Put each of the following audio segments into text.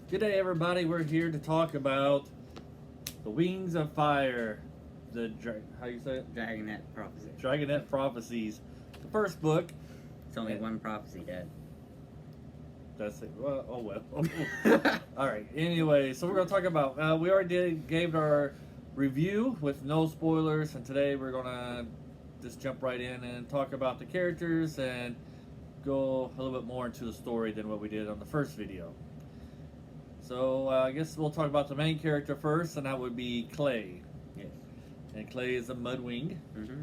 Good day, everybody. We're here to talk about the Wings of Fire. How you say it? Dragonet Prophecies. Dragonet Prophecies. The first book. It's only one prophecy dead. That's it. Well, oh well. All right. Anyway, so we're gonna talk about. We already gave our review with no spoilers, and today we're gonna just jump right in and talk about the characters and go a little bit more into the story than what we did on the first video. So I guess we'll talk about the main character first, and that would be Clay. Yes. And Clay is a mudwing. Mm-hmm.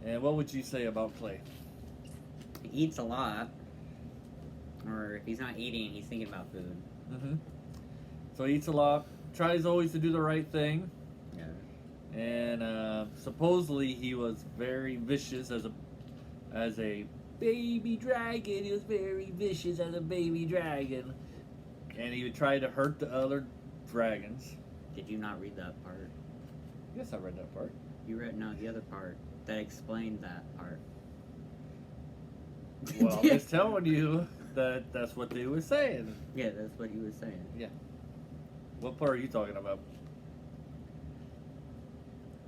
And what would you say about Clay? He eats a lot. Or if he's not eating, he's thinking about food. Mm-hmm. So he eats a lot. Tries always to do the right thing. Yeah. And supposedly he was very vicious as a baby dragon. He was very vicious as a baby dragon. And he would try to hurt the other dragons. Did you not read that part? Yes, I read that part. You read the other part that explained that part. Well, I'm just telling you that that's what they were saying. Yeah, that's what you were saying. Yeah. What part are you talking about?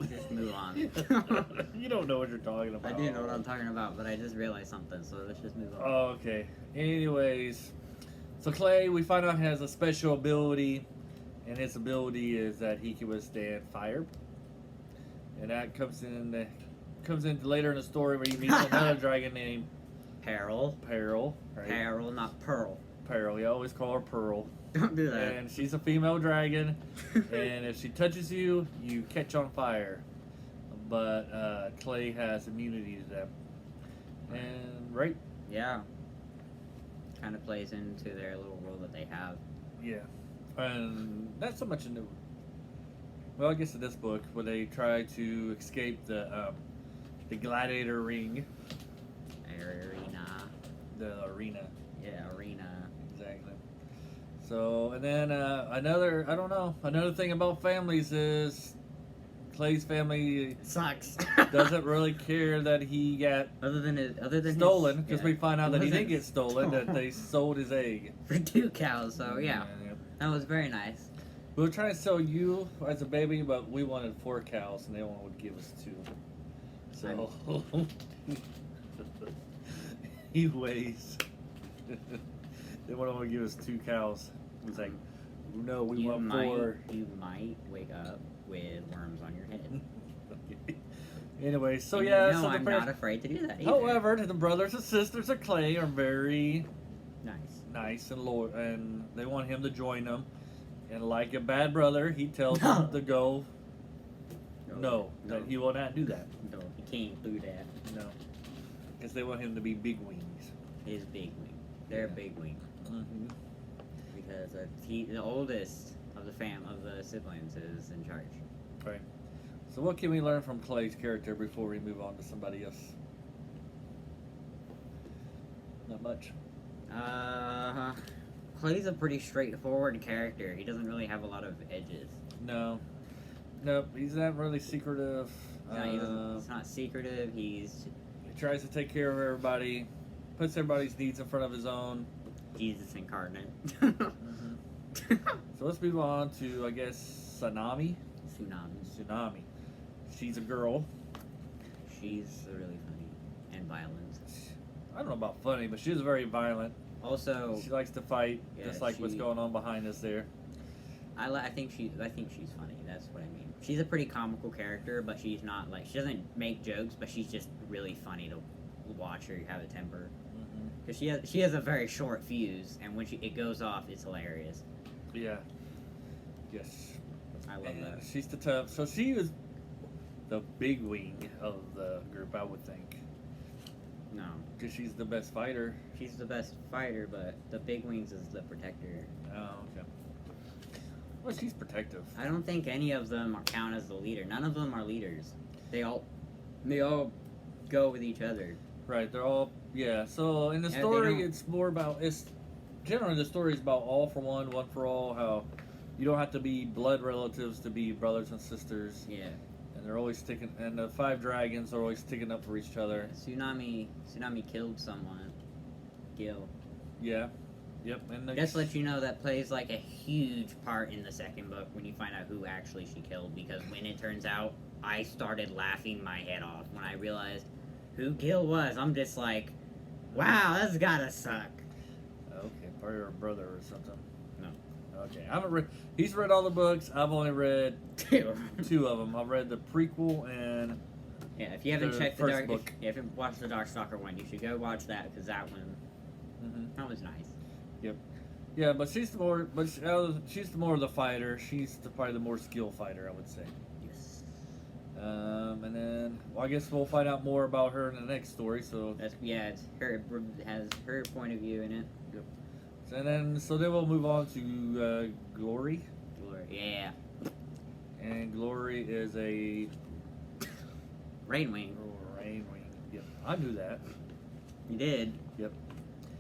Just move on. You don't know what you're talking about. I do know what I'm talking about, but I just realized something, so let's just move on. Oh, okay. Anyways, so Clay, we find out, has a special ability, and his ability is that he can withstand fire. And that comes in later in the story where he meets another dragon named Peril. Right? Peril, not Pearl. Pearl. You always call her Pearl. Don't do that. And she's a female dragon, and if she touches you, you catch on fire. But Clay has immunity to them. And right? Yeah. Kind of plays into their little role that they have. Yeah. And not so much in the... Well, I guess in this book, where they try to escape the gladiator ring. Arena. The arena. Yeah, arena. Exactly. So, and then another thing about families is Clay's family Sucks. doesn't really care that he got other than stolen, because we find out that he didn't get stolen, stolen. that they sold his egg. For 2 cows, so yeah. That was very nice. We were trying to sell you as a baby, but we wanted 4 cows, and they only would give us 2. So, he weighs. They would only give us 2 cows. He's like, no, we want 4. You might wake up with worms on your head. Anyway, so and yeah. You know, so I'm not afraid to do that either. However, the brothers and sisters of Clay are very nice and loyal, and they want him to join them. And like a bad brother, he tells them to go. No, that he will not do that. No, he can't do that. No, because they want him to be big wings. His big wing. They're big wing. Mm-hmm. Because the oldest of the siblings is in charge. Right. So what can we learn from Clay's character before we move on to somebody else? Not much. Clay's a pretty straightforward character. He doesn't really have a lot of edges. No. Nope, he's not really secretive. He's not secretive. He tries to take care of everybody, puts everybody's needs in front of his own. Jesus incarnate. Mm-hmm. So let's move on to, I guess, Tsunami. She's a girl. She's really funny and violent. I don't know about funny, but she's very violent. Also, she likes to fight, yeah, just like what's going on behind us there. I think she's funny. That's what I mean. She's a pretty comical character, but she's not like, she doesn't make jokes, but she's just really funny to watch her have a temper. Because she has a very short fuse, and when it goes off, it's hilarious. Yeah. Yes. I love that. She's the tough. So she was the big wing of the group, I would think. No. Because she's the best fighter. She's the best fighter, but the big wings is the protector. Oh, okay. Well, she's protective. I don't think any of them count as the leader. None of them are leaders. They all go with each other. Right, they're all, yeah. So in the story, it's more about, generally the story is about all for one, one for all, how you don't have to be blood relatives to be brothers and sisters. Yeah. And they're always sticking, and the 5 dragons are always sticking up for each other. Tsunami killed someone. Gil. Yeah. Yep. And Just to let you know, that plays like a huge part in the second book when you find out who actually she killed. Because when it turns out, I started laughing my head off when I realized who Gil was. I'm just like, wow, that's gotta suck. Okay, probably her brother or something. No. Okay, I haven't read. He's read all the books. I've only read Two. two of them. I've read the prequel and Yeah, if you haven't The checked the first Dark, book. if you haven't watched the Darkstalker one, you should go watch that because that one, that was nice. yeah, but she's the more. But she's the more of the fighter. She's probably the more skilled fighter, I would say. Yes. And then, well, I guess we'll find out more about her in the next story. So, That's it's her has her point of view in it. and then we'll move on to Glory, Glory. Yeah. and Glory is a Rainwing. Rainwing. Yep, I knew that. You did. Yep.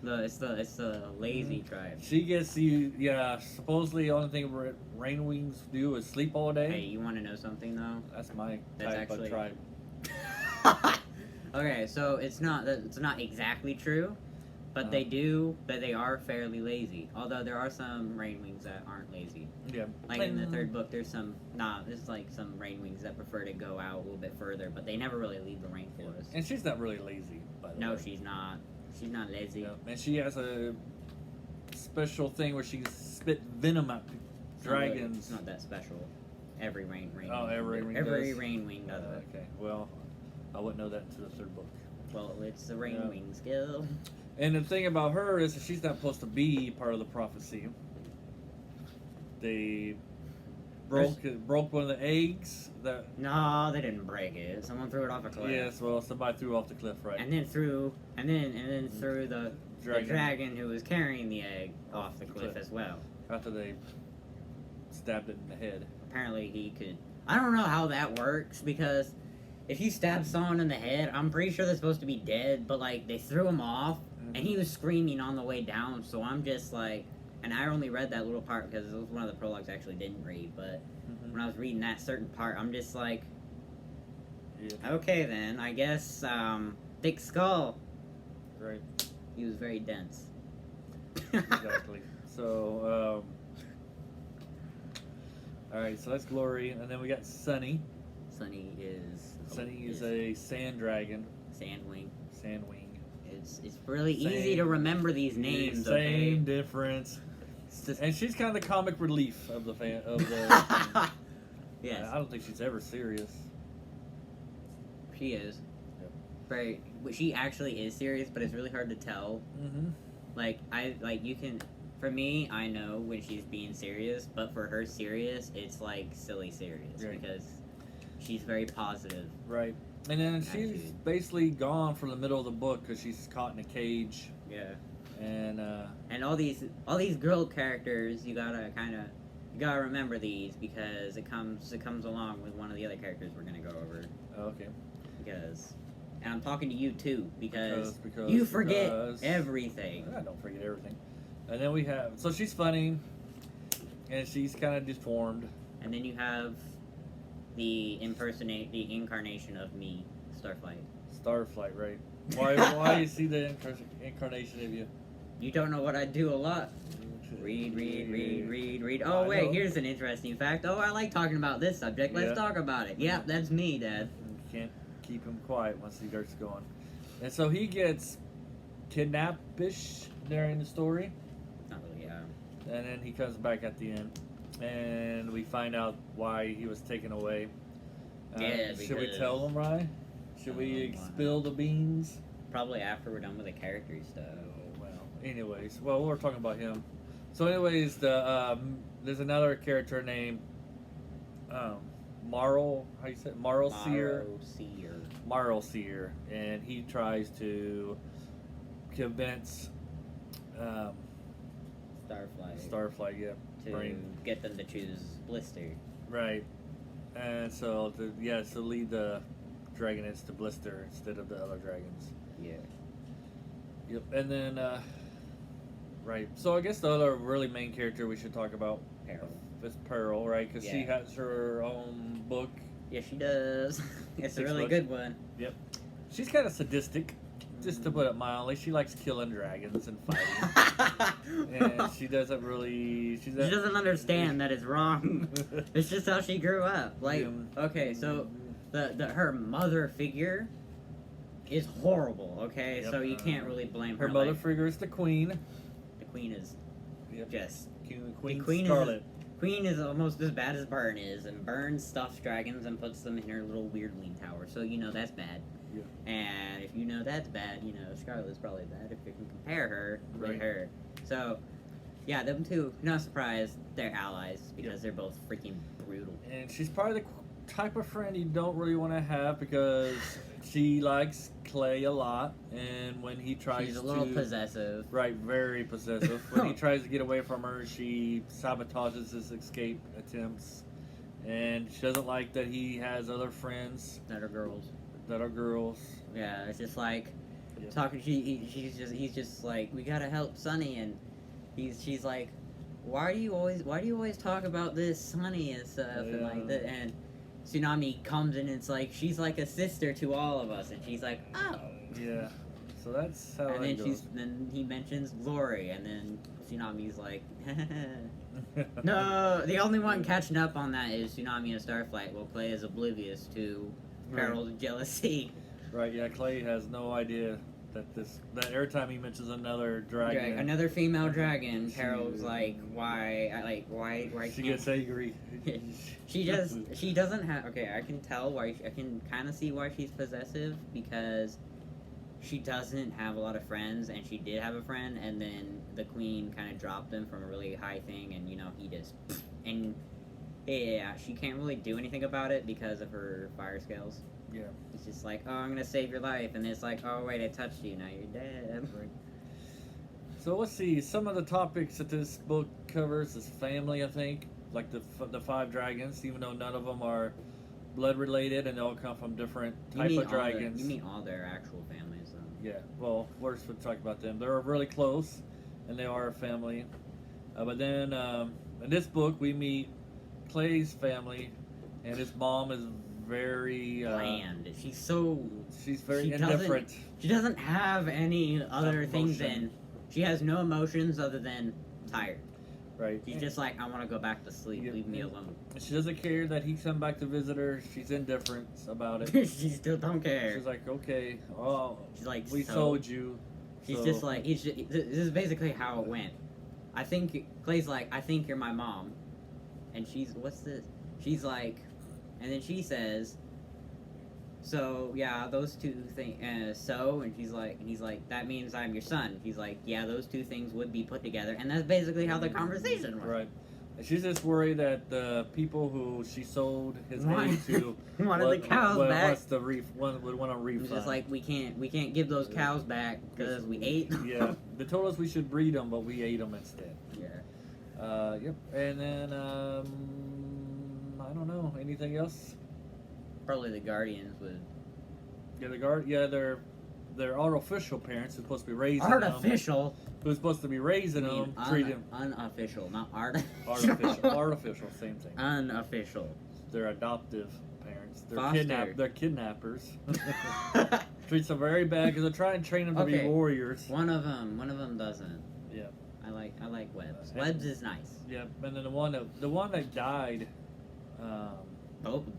It's the lazy tribe. She gets you. Yeah, supposedly the only thing Rainwings do is sleep all day. Hey, you want to know something though? That's my That's type actually- of tribe. Okay, so it's not exactly true, but they are fairly lazy. Although there are some Rainwings that aren't lazy. Yeah. Like in the third book, there's some some Rainwings that prefer to go out a little bit further, but they never really leave the rainforest. And she's not really lazy, by the No, way. she's not. She's not lazy. Yeah. And she has a special thing where she can spit venom at dragons. It's not that special. Every rain. Oh, every Rainwing every does? Rainwing does it. Okay, well, I wouldn't know that until the third book. Well, it's the Rainwing skill. And the thing about her is that she's not supposed to be part of the prophecy. They broke one of the eggs that. No, they didn't break it. Someone threw it off a cliff. Yes, well, somebody threw off the cliff, right? And then threw the dragon who was carrying the egg off the cliff as well. After they stabbed it in the head. Apparently he could. I don't know how that works because if you stab someone in the head, I'm pretty sure they're supposed to be dead. But like they threw him off, and he was screaming on the way down. So I'm just like, and I only read that little part because it was one of the prologues I actually didn't read. But when I was reading that certain part, I'm just like, okay then, I guess thick skull. Right. He was very dense. Exactly. So, alright, so that's Glory, and then we got Sunny. Sunny is a sand dragon. Sandwing. Sandwing. It's really easy to remember these names. Same difference. And she's kind of the comic relief of the the. Yes. I don't think she's ever serious. She is. Yep. Very. She actually is serious, but it's really hard to tell. Mm-hmm. You can. For me, I know when she's being serious, but for her serious, it's like silly serious because she's very positive. Right. And then she's basically gone from the middle of the book because she's caught in a cage. Yeah. And all these girl characters, you gotta remember these because it comes along with one of the other characters we're gonna go over. Okay. And I'm talking to you too because because you forget everything. I don't forget everything. And then we have she's funny, and she's kind of deformed. And then you have the incarnation of me, Starflight. Starflight, right? Why you see the incarnation of you? You don't know what I do a lot. Read. Oh, wait, here's an interesting fact. Oh, I like talking about this subject. Let's talk about it. Yep, that's me, Dad. You can't keep him quiet once he starts going. And so he gets kidnapped-ish during the story. Not really, yeah. And then he comes back at the end. And we find out why he was taken away. Should we tell him, Ryan? Should we spill the beans? Probably after we're done with the character stuff. Anyways, we're talking about him. So, anyways, there's another character named Marl. How you say it? Marlseer. Marlseer, and he tries to convince Starflight, to get them to choose Blister. Right, and so to lead the Dragonets to Blister instead of the other dragons. Yeah. Yep, and then. Right. So I guess the other really main character we should talk about is Pearl, right? Because she has her own book. Yeah, she does. It's a really good one. Yep. She's kind of sadistic, just to put it mildly, she likes killing dragons and fighting. And she doesn't really... She doesn't understand that it's wrong. It's just how she grew up. Like, okay, so her mother figure is horrible, okay? Yep. So you can't really blame her. Her mother figure is the queen. The queen is just... Queen Scarlet. Queen is almost as bad as Burn is, and Burn stuffs dragons and puts them in her little weird lean tower, so you know that's bad. Yeah. And if you know that's bad, you know Scarlet's probably bad if you can compare her with her. So, yeah, them two, not surprised, they're allies because they're both freaking brutal. And she's probably the type of friend you don't really want to have because she likes Clay a lot, and when he tries She's a little possessive. Right, very possessive. When he tries to get away from her, she sabotages his escape attempts. And she doesn't like that he has other friends that are girls. Yeah, it's just like talking. He's just like, we gotta help Sunny, and she's like, why do you always talk about this Sunny and stuff and like that, and Tsunami comes in and it's like she's like a sister to all of us, and she's like, oh yeah. So that's how. And then then he mentions Glory, and then Tsunami's like, no. The only one catching up on that is Tsunami and Starflight. Well, Clay is oblivious to Carol's jealousy. Right, yeah, Clay has no idea that every time he mentions another dragon, another female dragon, Carol's like, why she gets angry. she doesn't have. Okay, I can tell why. I can kind of see why she's possessive because she doesn't have a lot of friends, and she did have a friend, and then the queen kind of dropped him from a really high thing, and he just and. Yeah, she can't really do anything about it because of her fire scales. Yeah. It's just like, oh, I'm gonna save your life, and it's like, oh wait, I touched you, now you're dead. Right. So let's see, some of the topics that this book covers is family, I think, like the 5 dragons, even though none of them are blood related, and they all come from different type of dragons. You mean all their actual families, though? Yeah, well, first we'll talk about them. They're really close, and they are a family. But then, in this book, we meet Clay's family, and his mom is very bland. She's very indifferent. She doesn't have any other things than she has no emotions other than tired. Right. She's just like, I want to go back to sleep. Leave me alone. She doesn't care that he come back to visit her. She's indifferent about it. She still don't care. She's like, okay, oh, she's like, we told you. She's just like, this is basically how it went. I think Clay's like, I think you're my mom. And what's this? She's like, and then she says, so, yeah, those two things, and he's like, that means I'm your son. He's like, yeah, those two things would be put together. And that's basically how the conversation went. Right. And she's just worried that the people who she sold his name to wanted the cows back. Would want a refund. It's just like, we can't give those cows back because we ate them. Yeah. They told us we should breed them, but we ate them instead. Yeah. Yep. And then, I don't know. Anything else? Probably the Guardians would. Yeah, their artificial parents who's supposed to be raising artificial. them. Who's supposed to be raising them? Treat them. Unofficial, not artificial. Artificial, same thing. Unofficial. They're adoptive parents. They're kidnappers. Treats them very bad because they're trying to train them to be warriors. One of them doesn't. Yeah. I like Webbs. Webbs is nice. Yeah, and then the one that died.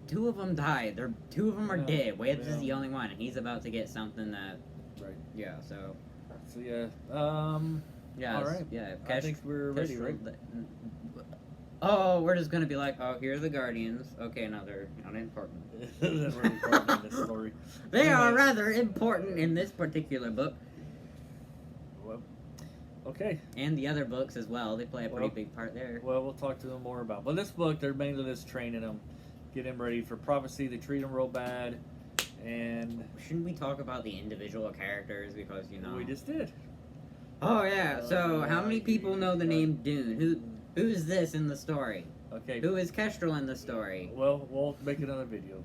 Two of them died. Two of them are dead. Webbs is the only one, and he's about to get something that. Right. Yeah. So. So yeah. Yeah. All right. Yeah. I think we're ready, right? Oh, we're just gonna be like, oh, here are the Guardians. Okay, no, they're not important. They're really important in this story. They are rather important in this particular book. Well, okay. And the other books as well. They play a pretty big part there. Well, we'll talk to them more about. But this book, they're mainly just training them, getting them ready for prophecy. They treat them real bad, and shouldn't we talk about the individual characters because we just did. Oh yeah. So how many people know the name Dune? Who's this in the story? Okay. Who is Kestrel in the story? Well, we'll make another video.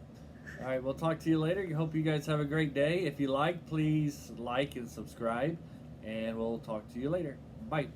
All right, we'll talk to you later. Hope you guys have a great day. If you like, please like and subscribe, and we'll talk to you later. Bye.